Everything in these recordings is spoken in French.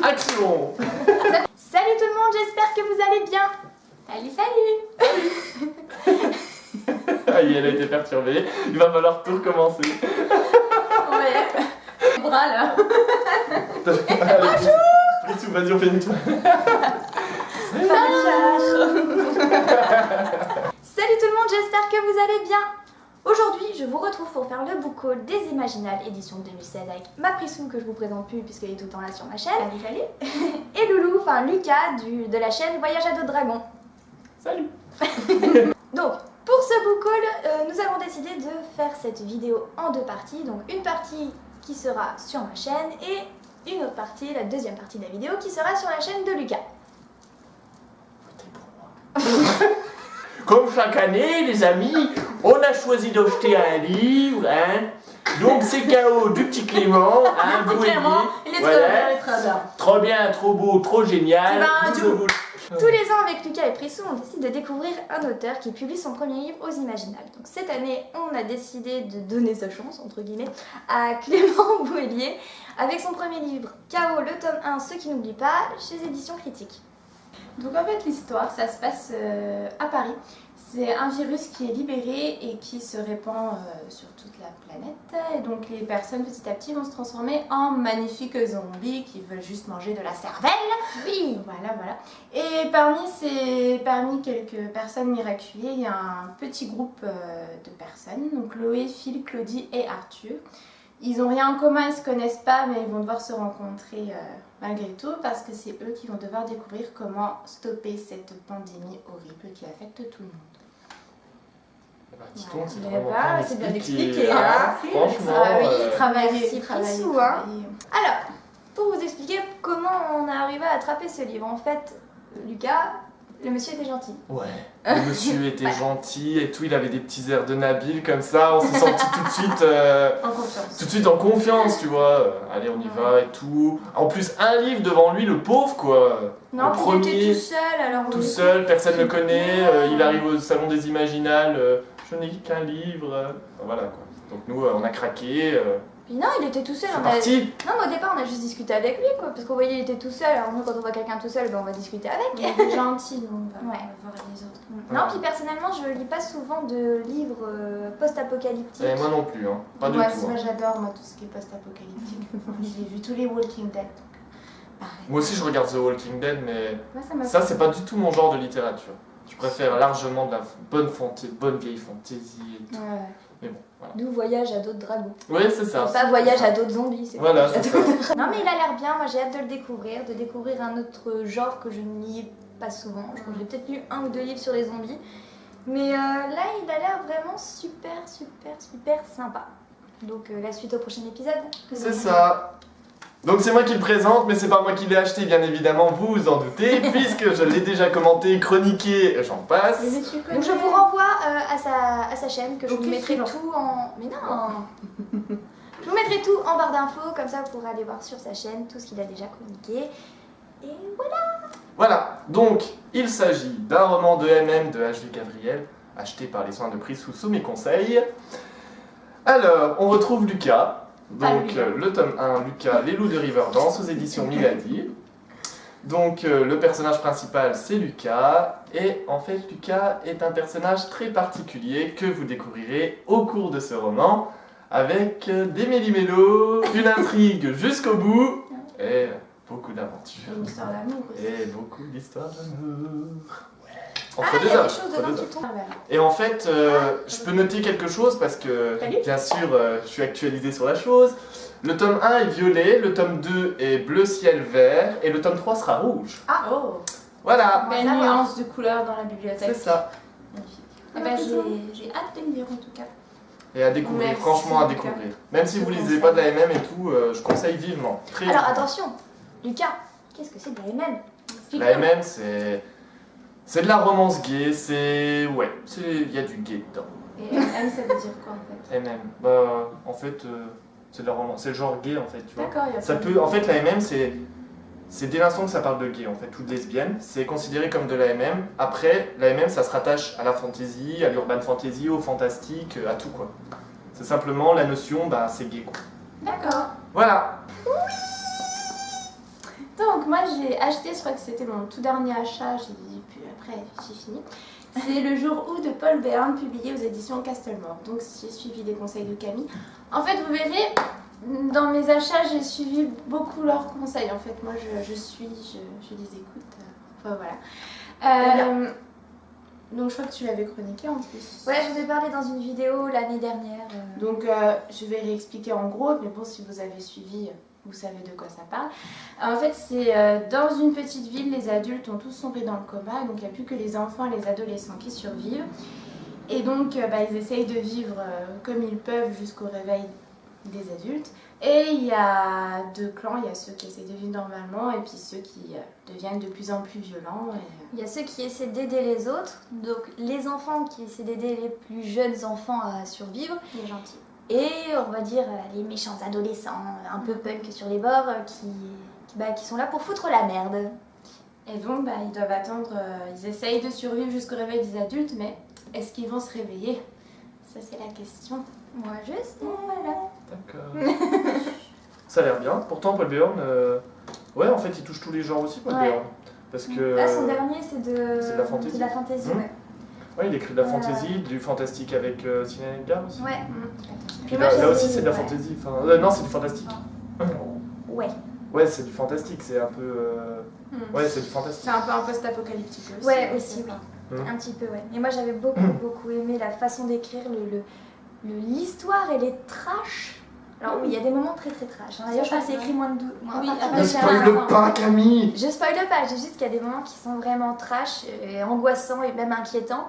Action. Salut tout le monde, j'espère que vous allez bien. Salut. Aïe, elle a été perturbée. Il va falloir tout recommencer. Ouais. Bras là. Bonjour. Prissou, vas-y, on fait une tour. Salut tout le monde, j'espère que vous allez bien. Aujourd'hui, je vous retrouve pour faire le book haul des Imaginales édition 2016 avec ma Prissou que je vous présente plus puisqu'elle est tout le temps là sur ma chaîne. Salut. Et Loulou, enfin Lucas de la chaîne Voyage à dos de dragon. Salut. Donc, pour ce book haul, nous avons décidé de faire cette vidéo en deux parties. Donc, une partie qui sera sur ma chaîne et une autre partie, la deuxième partie de la vidéo, qui sera sur la chaîne de Lucas. Votez pour moi. Comme chaque année, les amis, on a choisi d'acheter un livre, hein. Donc c'est KO du petit Clément, hein, vous voyez. Il est Voilà. trop bien, il est trop bien. Trop bien, trop beau, trop génial. Tu vas un Tous les ans, avec Lucas et Prissou, on décide de découvrir un auteur qui publie son premier livre aux Imaginales. Donc cette année, on a décidé de donner sa chance, entre guillemets, à Clément Bouélier, avec son premier livre, KO, le tome 1, Ceux qui n'oublient pas, chez Éditions Critiques. Donc en fait l'histoire ça se passe à Paris. C'est un virus qui est libéré et qui se répand sur toute la planète. Et donc les personnes petit à petit vont se transformer en magnifiques zombies qui veulent juste manger de la cervelle. Oui. Voilà. Et parmi quelques personnes miraculées, il y a un petit groupe de personnes. Donc Chloé, Phil, Claudie et Arthur. Ils n'ont rien en commun, ils ne se connaissent pas, mais ils vont devoir se rencontrer malgré tout parce que c'est eux qui vont devoir découvrir comment stopper cette pandémie horrible qui affecte tout le monde. Dis-donc, c'est Eh vraiment ben, bien c'est bien expliqué, expliqué, hein. hein. Franchement, Ah oui, Merci, travailler. Prissou, hein. Alors, pour vous expliquer comment on a arrivé à attraper ce livre, en fait, Lucas, le monsieur était gentil. Ouais, le monsieur était gentil et tout, il avait des petits airs de Nabil comme ça, on s'est senti tout de suite en confiance, tu vois. Allez, on y va et tout. En plus, un livre devant lui, le pauvre quoi. Non, le puis il premier, était tout seul, alors... tout seul, personne ne le connaît, il arrive au salon des Imaginales, je n'ai qu'un livre. Voilà quoi. Donc nous, on a craqué. Puis non, il était tout seul. C'est parti. Non, mais au départ, on a juste discuté avec lui, quoi. Parce qu'on voyait qu'il était tout seul. Alors nous, quand on voit quelqu'un tout seul, ben, on va discuter avec. Il est gentil, donc on va Ouais. voir les autres. Non, puis personnellement, je lis pas souvent de livres post-apocalyptiques. Et moi non plus, hein. Pas du Moi, tout. moi Hein. j'adore tout ce qui est post-apocalyptique. J'ai vu tous les Walking Dead. Pareil. Moi aussi, je regarde The Walking Dead, mais Moi, ça m'a ça, c'est pas du tout mon genre de littérature. Je préfère largement de la bonne vieille fantaisie et tout. Ouais. Mais bon, voilà. D'où Voyage à dos de dragon. Oui, c'est ça. Pas Voyage à dos de zombies. C'est Voilà, Voyage à c'est dos ça. de dragon. Non, mais il a l'air bien. Moi, j'ai hâte de le découvrir. De découvrir un autre genre que je ne lis pas souvent. Je crois que j'ai peut-être lu 1 ou 2 livres sur les zombies. Mais là, il a l'air vraiment super sympa. Donc, la suite au prochain épisode. C'est ça. Donc c'est moi qui le présente, mais c'est pas moi qui l'ai acheté, bien évidemment, vous vous en doutez, puisque je l'ai déjà commenté, chroniqué, j'en passe. Donc je vous renvoie à sa chaîne, que je Ok, vous mettrai suivant. tout en... Mais non. Je vous mettrai tout en barre d'infos, comme ça vous pourrez aller voir sur sa chaîne tout ce qu'il a déjà communiqué. Et voilà. Voilà, donc il s'agit d'un roman de MM de H.V. Gabriel, acheté par les soins de Prissou sous mes conseils. Alors, on retrouve Lucas. Donc le tome 1, Lucas, Les loups de Riverdance, aux éditions Milady. Donc le personnage principal c'est Lucas, et en fait Lucas est un personnage très particulier que vous découvrirez au cours de ce roman, avec des méli-mélos, une intrigue jusqu'au bout, et beaucoup d'aventures. Une histoire d'amour aussi. Et beaucoup d'histoires d'amour. Ah, Entre il deux y a hommes. des choses entre dedans deux qui hommes. tombent. Et en fait, je peux noter quelque chose parce que, Salut. bien sûr, je suis actualisé sur la chose. Le tome 1 est violet, le tome 2 est bleu ciel vert, et le tome 3 sera rouge. Ah oh. Voilà, Belle nuance de couleur dans la bibliothèque. c'est ça. Magnifique. Eh ben, j'ai hâte de le lire en tout cas. Et à découvrir, Merci, franchement à Lucas. découvrir. Même si Je vous lisez conseille. pas de la MM et tout, je conseille vivement. Très Alors vivement. attention, Lucas, qu'est-ce que c'est de la MM? La MM, c'est de la romance gay, c'est... Ouais, il y a du gay dedans. Et M, ça veut dire quoi en fait? MM, bah, en fait, c'est de la romance, c'est le genre gay en fait, tu vois. D'accord, il y a Ça plein peut, en fait, la MM, c'est dès l'instant que ça parle de gay, en fait, ou de lesbienne, c'est considéré comme de la MM. Après, la MM, ça se rattache à la fantasy, à l'urban fantasy, au fantastique, à tout quoi. C'est simplement la notion, bah, c'est gay quoi. D'accord. Voilà. Donc, donc moi j'ai acheté, je crois que c'était mon tout dernier achat, puis après j'ai fini. C'est Le jour où de Paul Béarn, publié aux éditions Castelmore. Donc j'ai suivi les conseils de Camille. En fait, vous verrez, dans mes achats, j'ai suivi beaucoup leurs conseils. En fait, moi je les écoute. Enfin voilà. Donc je crois que tu l'avais chroniqué en plus. Ouais, je vous ai parlé dans une vidéo l'année dernière. Donc je vais réexpliquer en gros, mais bon, si vous avez suivi, vous savez de quoi ça parle. En fait, c'est dans une petite ville, les adultes ont tous sombré dans le coma, donc il n'y a plus que les enfants et les adolescents qui survivent. Et donc ils essayent de vivre comme ils peuvent jusqu'au réveil des adultes. Et il y a deux clans, il y a ceux qui essaient de vivre normalement et puis ceux qui deviennent de plus en plus violents. Il y a ceux qui essaient d'aider les autres, donc les enfants qui essaient d'aider les plus jeunes enfants à survivre. Les gentils. Et on va dire les méchants adolescents, un peu punk sur les bords, qui sont là pour foutre la merde. Et donc ils doivent attendre, ils essayent de survivre jusqu'au réveil des adultes, mais est-ce qu'ils vont se réveiller? Ça c'est la question. Moi je sais, voilà. D'accord. Ça a l'air bien. Pourtant, Paul Béarn, ouais, en fait, il touche tous les genres aussi, Paul Ouais. Béarn. Parce que. Là, son dernier, c'est de la fantaisie. de la fantaisie, Mmh. ouais. Ouais, il écrit de la fantasy, du fantastique avec Sylvain Edgar aussi. Ouais. Puis moi, là j'avais- aussi, c'est de la ouais. fantasy. Enfin, non, c'est du fantastique. Ouais. Ouais, c'est du fantastique. C'est un peu. Ouais, c'est du fantastique. C'est un peu un post-apocalyptique aussi. Ouais, aussi, oui. Mmh. Un petit peu, ouais. Et moi, j'avais beaucoup aimé la façon d'écrire, l'histoire, elle est trash. Alors oui, il y a des moments très trash. D'ailleurs, je crois que c'est écrit moins de 12. Oui, Ne spoil pas, Camille! Je spoil pas, j'ai juste qu'il y a des moments qui sont vraiment trash, et angoissants et même inquiétants.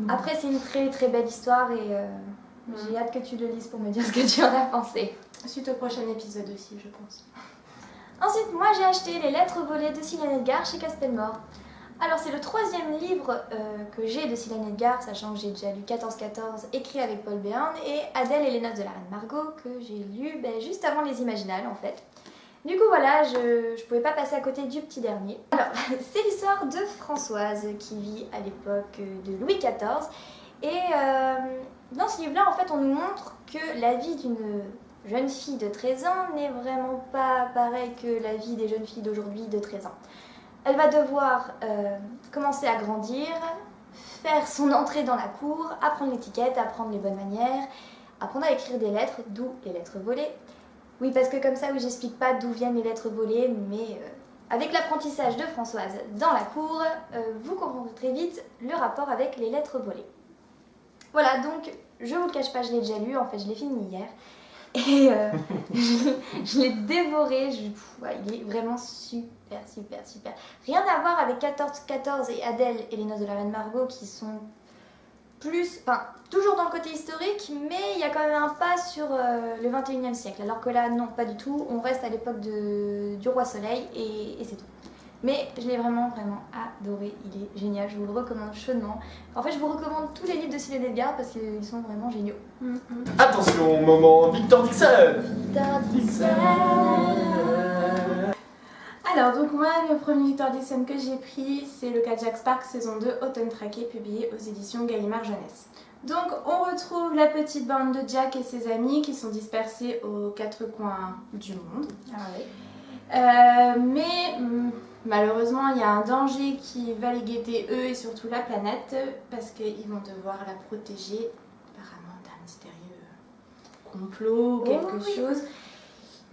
Après, c'est une très belle histoire et j'ai hâte que tu le lises pour me dire ce que tu en as pensé. Suite au prochain épisode aussi, je pense. Ensuite, moi j'ai acheté Les Lettres volées de Sylvain Edgar chez Castelmore. Alors, c'est le 3e livre que j'ai de Sylvain Edgar, sachant que j'ai déjà lu 14-14, écrit avec Paul Béarn, et Adèle et les Noces de la Reine Margot, que j'ai lu juste avant Les Imaginales en fait. Du coup, voilà, je pouvais pas passer à côté du petit dernier. Alors, c'est l'histoire de Françoise qui vit à l'époque de Louis XIV. Et dans ce livre-là, en fait, on nous montre que la vie d'une jeune fille de 13 ans n'est vraiment pas pareille que la vie des jeunes filles d'aujourd'hui de 13 ans. Elle va devoir commencer à grandir, faire son entrée dans la cour, apprendre l'étiquette, apprendre les bonnes manières, apprendre à écrire des lettres, d'où les lettres volées. Oui, parce que comme ça, oui, j'explique pas d'où viennent les lettres volées, mais avec l'apprentissage de Françoise dans la cour, vous comprendrez très vite le rapport avec les lettres volées. Voilà, donc, je vous le cache pas, je l'ai déjà lu, en fait, je l'ai fini hier. Et je l'ai dévoré, ouais, il est vraiment super. Rien à voir avec 14-14 et Adèle et les Noces de la Reine Margot qui sont toujours dans le côté historique, mais il y a quand même un pas sur le 21e siècle. Alors que là, non, pas du tout, on reste à l'époque du Roi Soleil et c'est tout. Mais je l'ai vraiment adoré, il est génial, je vous le recommande chaudement. En fait, je vous recommande tous les livres de Sylvain Edgar parce qu'ils sont vraiment géniaux. Attention, moment Victor Dixon! Victor Dixon. Alors, donc moi, le premier Victor Dixon que j'ai pris, c'est le cas Jack Spark saison 2, Automne traqué, publié aux éditions Gallimard Jeunesse. Donc, on retrouve la petite bande de Jack et ses amis qui sont dispersés aux 4 coins du monde. Ah oui. Mais malheureusement, il y a un danger qui va les guetter eux et surtout la planète parce qu'ils vont devoir la protéger apparemment d'un mystérieux complot ou quelque chose.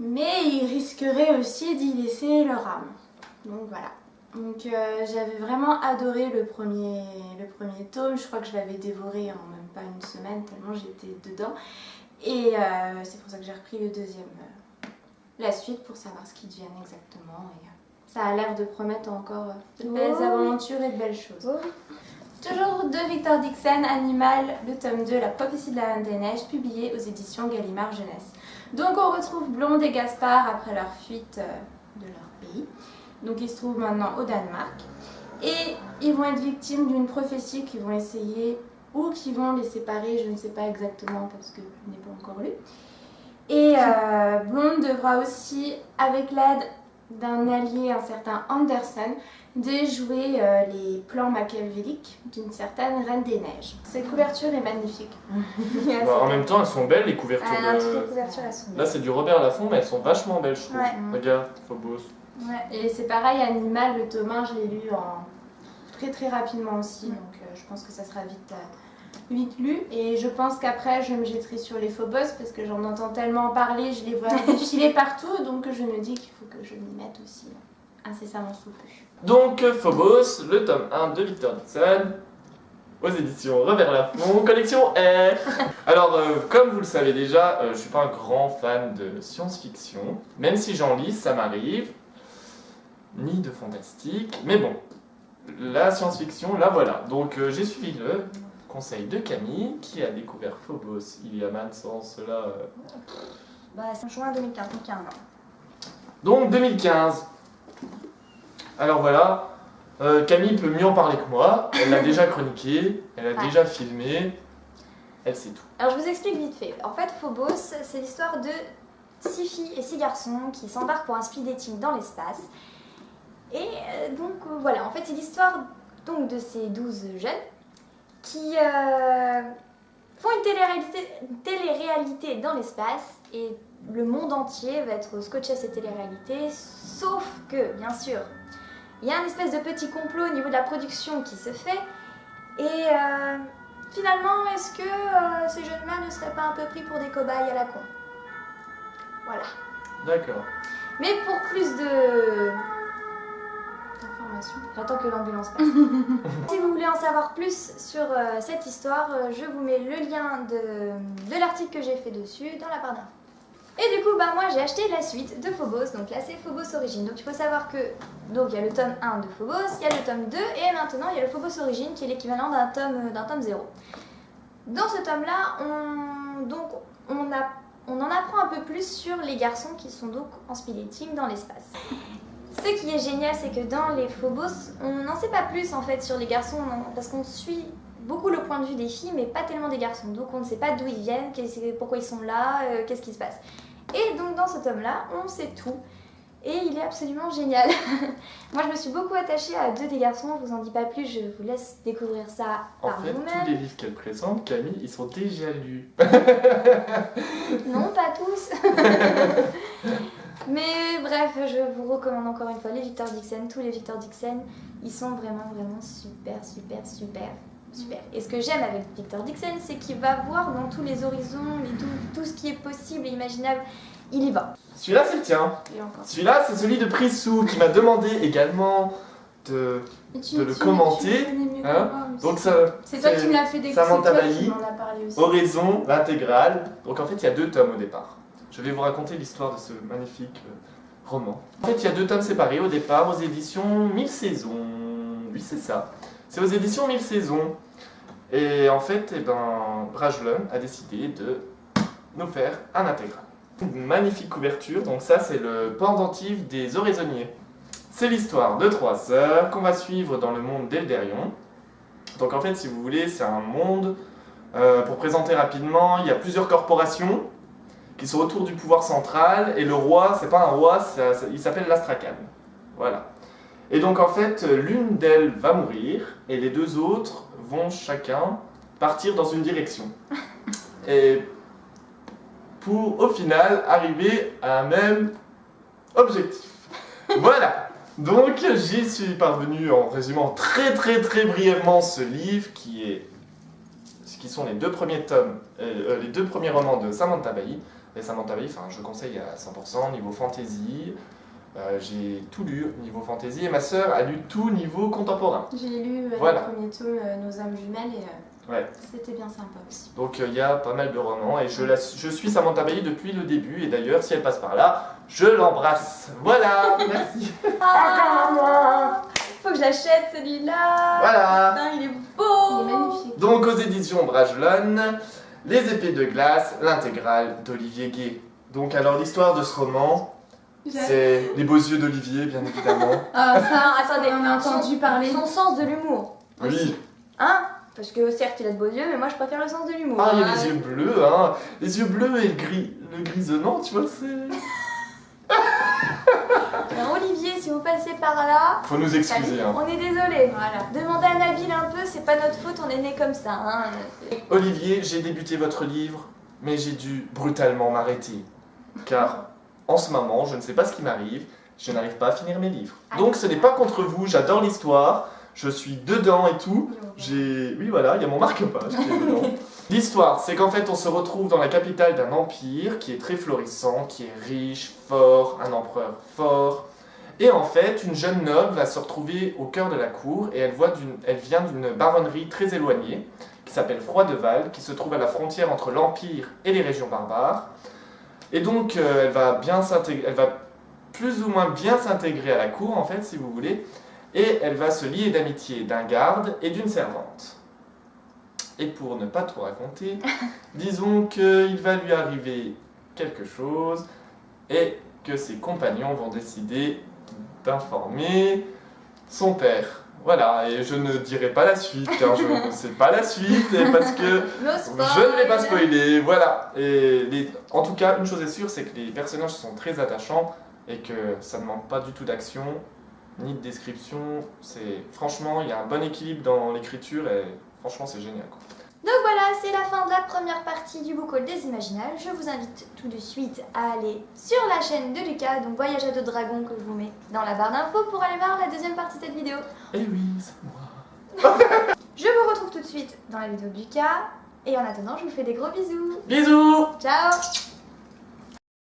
Mais ils risqueraient aussi d'y laisser leur âme. Donc voilà. Donc j'avais vraiment adoré le premier tome. Je crois que je l'avais dévoré en même pas une semaine tellement j'étais dedans. Et c'est pour ça que j'ai repris le deuxième. La suite pour savoir ce qu'ils deviennent exactement. Et ça a l'air de promettre encore de belles aventures et de belles choses. Toujours de Victor Dixon, Animal, le tome 2, La prophétie de la Reine des Neiges, publié aux éditions Gallimard Jeunesse. Donc on retrouve Blonde et Gaspard après leur fuite de leur pays. Donc ils se trouvent maintenant au Danemark. Et ils vont être victimes d'une prophétie qui vont essayer, ou qui vont les séparer, je ne sais pas exactement parce que je n'ai pas encore lu. Et Blonde devra aussi, avec l'aide d'un allié, un certain Andersen, déjouer les plans machiavéliques d'une certaine Reine des Neiges. Cette couverture est magnifique. En même temps, elles sont belles les couvertures. Toutes les couvertures, elles sont Là, c'est du Robert Laffont, mais elles sont vachement belles, je trouve. Ouais. Regarde, Phobos. Ouais. Et c'est pareil, Animal, le tome 1, je l'ai lu très rapidement aussi, donc je pense que ça sera vite lu. Et je pense qu'après, je me jetterai sur les Phobos parce que j'en entends tellement parler, je les vois défiler partout, donc je me dis qu'il faut que je m'y mette aussi incessamment sous peu. Donc Phobos, le tome 1 de Victor Dixon, aux éditions Revers Lafon, collection R. Alors, comme vous le savez déjà, je suis pas un grand fan de science-fiction, même si j'en lis, ça m'arrive, ni de fantastique, mais bon, la science-fiction, là voilà. Donc j'ai suivi le conseil de Camille, qui a découvert Phobos il y a maintenant cela... Bah, c'est en juin 2015, donc il y a un an. Donc 2015. Alors voilà, Camille peut mieux en parler que moi, elle l'a déjà chroniqué, elle a Ouais. déjà filmé, elle sait tout. Alors je vous explique vite fait. En fait, Phobos, c'est l'histoire de 6 filles et 6 garçons qui s'embarquent pour un speed dating dans l'espace. Et voilà, en fait c'est l'histoire donc de ces 12 jeunes qui font une télé-réalité dans l'espace et le monde entier va être scotché à cette télé-réalité, sauf que, bien sûr, il y a un espèce de petit complot au niveau de la production qui se fait et finalement, est-ce que ces jeunes-là ne seraient pas un peu pris pour des cobayes à la con? Voilà. D'accord. Mais pour plus de... Information. J'attends que l'ambulance passe. Si vous voulez en savoir plus sur cette histoire, je vous mets le lien de l'article que j'ai fait dessus dans la barre d'infos. Et du coup, bah moi j'ai acheté la suite de Phobos, donc là c'est Phobos Origine. Donc il faut savoir que donc il y a le tome 1 de Phobos, il y a le tome 2 et maintenant il y a le Phobos Origine qui est l'équivalent d'un tome 0. Dans ce tome-là, on en apprend un peu plus sur les garçons qui sont donc en speed dating dans l'espace. Ce qui est génial, c'est que dans les Phobos, on n'en sait pas plus en fait sur les garçons, parce qu'on suit beaucoup le point de vue des filles, mais pas tellement des garçons. Donc on ne sait pas d'où ils viennent, pourquoi ils sont là, qu'est-ce qui se passe. Et donc dans ce tome-là, on sait tout. Et il est absolument génial. Moi je me suis beaucoup attachée à 2 des garçons, je vous en dis pas plus, je vous laisse découvrir ça En par fait, tous vous-même. les livres qu'elle présente, Camille, ils sont déjà lus. Non, pas tous. Mais bref, je vous recommande encore une fois les Victor Dixon, tous les Victor Dixon, ils sont vraiment super. Et ce que j'aime avec Victor Dixon, c'est qu'il va voir dans tous les horizons, tout ce qui est possible et imaginable, il y va. Celui-là, c'est le tien. Et encore. Celui-là, c'est celui de Prissou qui m'a demandé également de le commenter, hein. Donc ça, c'est toi qui me l'as fait découvrir, c'est Samantha toi Bailly, qui m'en as parlé aussi. Oraison, l'intégrale. Donc en fait, il y a 2 tomes au départ. Je vais vous raconter l'histoire de ce magnifique roman. En fait, il y a 2 tomes séparés au départ aux éditions 1000 saisons. Oui, c'est ça. C'est aux éditions 1000 saisons. Et en fait, Brajlon a décidé de nous faire un intégral. Une magnifique couverture. Donc ça, c'est le pendentif des oraisonniers. C'est l'histoire de 3 sœurs qu'on va suivre dans le monde d'Elderion. Donc en fait, si vous voulez, c'est un monde, pour présenter rapidement, il y a plusieurs corporations qui sont autour du pouvoir central, et le roi, c'est pas un roi, il s'appelle l'Astrakan. Voilà. Et donc en fait, l'une d'elles va mourir, et les 2 autres vont chacun partir dans une direction. Et pour au final arriver à un même objectif. Voilà. Donc j'y suis parvenu en résumant très brièvement ce livre qui sont les 2 premiers tomes, les 2 premiers romans de Samantha Bailly. Et Samantha Bailly, je conseille à 100% niveau fantasy. J'ai tout lu niveau fantasy et ma sœur a lu tout niveau contemporain. J'ai lu Voilà. le premier tome, Nos âmes jumelles, et Ouais. c'était bien sympa aussi. Donc il y a pas mal de romans et je suis Samantha Bailly depuis le début et d'ailleurs si elle passe par là, je l'embrasse. Voilà, merci. Ah, faut que je l'achète celui-là. Voilà. Putain, il est beau. Il est magnifique. Donc aux éditions Brajlon, Les épées de glace, l'intégrale d'Olivier Gay. Donc alors l'histoire de ce roman, c'est les beaux yeux d'Olivier bien évidemment. Ah, ça, Non, attendez, on a entendu parler. Son sens de l'humour. Oui. Hein? Parce que certes il a de beaux yeux, mais moi je préfère le sens de l'humour. Ah il y a les yeux bleus, hein. Les yeux bleus et le grisonnant, tu vois, c'est... Alors, Olivier, si vous passez par là, Faut nous excuser, hein. on est désolé. Voilà. Demandez à Nabil un peu, c'est pas notre faute, on est né comme ça. Hein. Olivier, j'ai débuté votre livre, mais j'ai dû brutalement m'arrêter. Car en ce moment, je ne sais pas ce qui m'arrive, je n'arrive pas à finir mes livres. Ah, Donc ce n'est pas contre vous, j'adore l'histoire, je suis dedans et tout. Oui voilà, il y a mon marque-page qui est dedans. L'histoire, c'est qu'en fait on se retrouve dans la capitale d'un empire qui est très florissant, qui est riche, fort, un empereur fort. Et en fait, une jeune noble va se retrouver au cœur de la cour et elle vient d'une baronnerie très éloignée qui s'appelle Froideval, qui se trouve à la frontière entre l'empire et les régions barbares. Et donc elle va plus ou moins bien s'intégrer à la cour en fait, si vous voulez. Et elle va se lier d'amitié d'un garde et d'une servante. Et pour ne pas tout raconter, disons qu'il va lui arriver quelque chose et que ses compagnons vont décider d'informer son père. Voilà, et je ne dirai pas la suite, car je ne sais pas la suite, parce que je ne vais pas spoiler, voilà. En tout cas, une chose est sûre, c'est que les personnages sont très attachants et que ça ne manque pas du tout d'action, ni de description. Franchement, il y a un bon équilibre dans l'écriture et franchement, c'est génial, quoi. Donc voilà, c'est la fin de la première partie du Book Haul des Imaginales. Je vous invite tout de suite à aller sur la chaîne de Lucas, donc Voyage à dos de dragon, que je vous mets dans la barre d'infos pour aller voir la deuxième partie de cette vidéo. Eh oui, c'est moi. Je vous retrouve tout de suite dans la vidéo de Lucas, et en attendant, je vous fais des gros bisous. Bisous. Ciao.